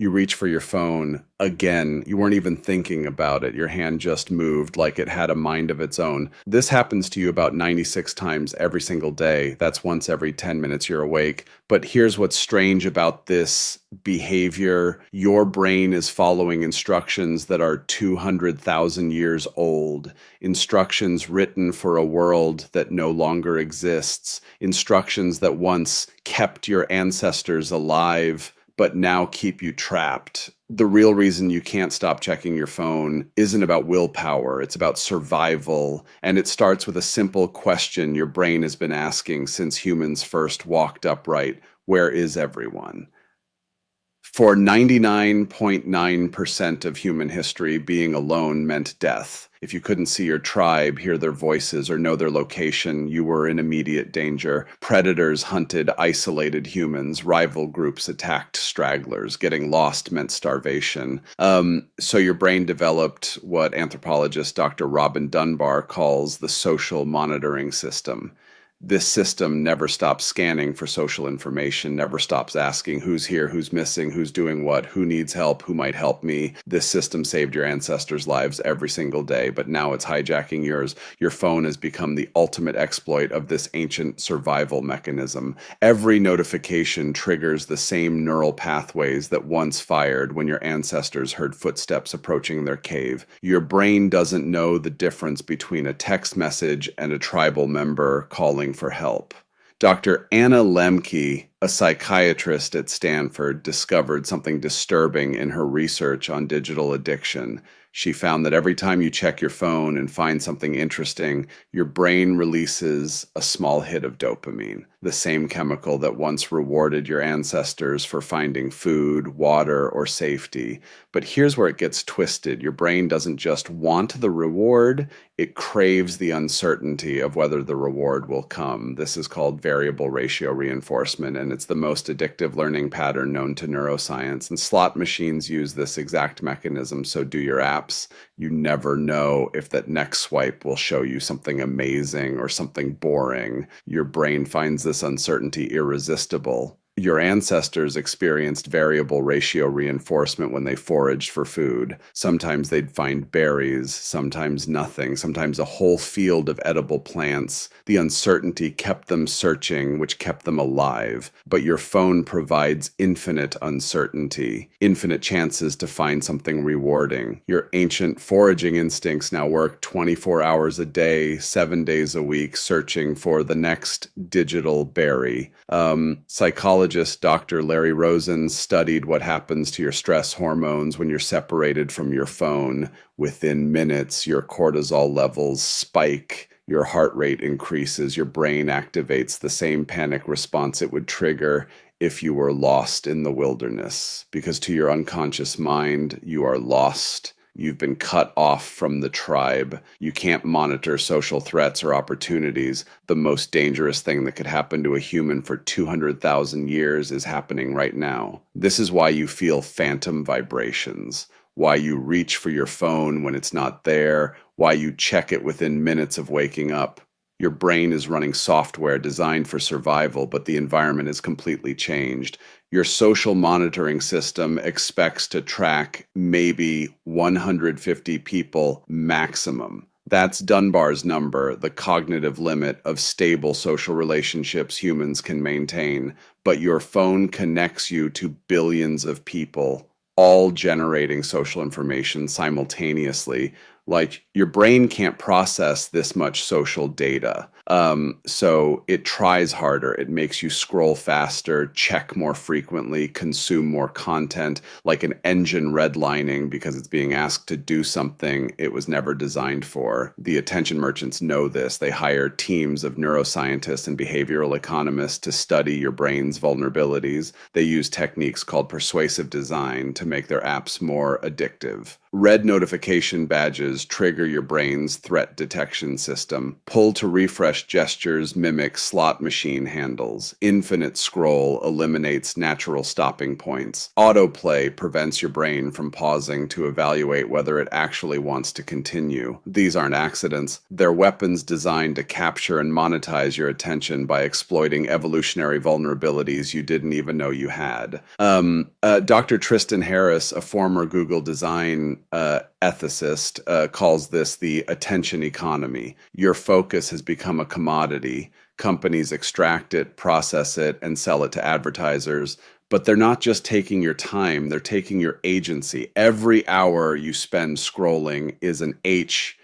You reach for your phone again. You weren't even thinking about it. Your hand just moved like it had a mind of its own. This happens to you about 96 times every single day. That's once every 10 minutes you're awake. But here's what's strange about this behavior. Your brain is following instructions that are 200,000 years old, instructions written for a world that no longer exists, instructions that once kept your ancestors alive but now keep you trapped. The real reason you can't stop checking your phone isn't about willpower, it's about survival. And it starts with a simple question your brain has been asking since humans first walked upright: where is everyone? For 99.9% of human history, being alone meant death. If you couldn't see your tribe, hear their voices, or know their location, you were in immediate danger. Predators hunted isolated humans. Rival groups attacked stragglers. Getting lost meant starvation. So your brain developed what anthropologist Dr. Robin Dunbar calls the social monitoring system. This system never stops scanning for social information, never stops asking who's here, who's missing, who's doing what, who needs help, who might help me. This system saved your ancestors' lives every single day, but now it's hijacking yours. Your phone has become the ultimate exploit of this ancient survival mechanism. Every notification triggers the same neural pathways that once fired when your ancestors heard footsteps approaching their cave. Your brain doesn't know the difference between a text message and a tribal member calling for help. Dr. Anna Lembke, a psychiatrist at Stanford, discovered something disturbing in her research on digital addiction. She found that every time you check your phone and find something interesting, your brain releases a small hit of dopamine, the same chemical that once rewarded your ancestors for finding food, water, or safety. But here's where it gets twisted. Your brain doesn't just want the reward, it craves the uncertainty of whether the reward will come. This is called variable ratio reinforcement, and it's the most addictive learning pattern known to neuroscience. And slot machines use this exact mechanism, so do your apps. You never know if that next swipe will show you something amazing or something boring. Your brain finds this uncertainty irresistible. Your ancestors experienced variable ratio reinforcement when they foraged for food. Sometimes they'd find berries, sometimes nothing, sometimes a whole field of edible plants. The uncertainty kept them searching, which kept them alive. But your phone provides infinite uncertainty, infinite chances to find something rewarding. Your ancient foraging instincts now work 24 hours a day, 7 days a week, searching for the next digital berry. Psychologists Dr. Larry Rosen studied what happens to your stress hormones when you're separated from your phone. Within minutes, your cortisol levels spike, your heart rate increases, your brain activates the same panic response it would trigger if you were lost in the wilderness. Because to your unconscious mind, you are lost. You've been cut off from the tribe. You can't monitor social threats or opportunities. The most dangerous thing that could happen to a human for 200,000 years is happening right now. This is why you feel phantom vibrations, why you reach for your phone when it's not there, why you check it within minutes of waking up. Your brain is running software designed for survival, but the environment is completely changed. Your social monitoring system expects to track maybe 150 people maximum. That's Dunbar's number, the cognitive limit of stable social relationships humans can maintain. But your phone connects you to billions of people, all generating social information simultaneously. Like, your brain can't process this much social data. So it tries harder. It makes you scroll faster, check more frequently, consume more content, like an engine redlining because it's being asked to do something it was never designed for. The attention merchants know this. They hire teams of neuroscientists and behavioral economists to study your brain's vulnerabilities. They use techniques called persuasive design to make their apps more addictive. Red notification badges trigger your brain's threat detection system. Pull to refresh refresh gestures mimic slot machine handles. Infinite scroll eliminates natural stopping points. Autoplay prevents your brain from pausing to evaluate whether it actually wants to continue. These aren't accidents. They're weapons designed to capture and monetize your attention by exploiting evolutionary vulnerabilities you didn't even know you had. Dr. Tristan Harris, a former Google design ethicist, calls this the attention economy. Your focus has become a commodity. Companies extract it, process it, and sell it to advertisers. But they're not just taking your time, they're taking your agency. Every hour you spend scrolling is an H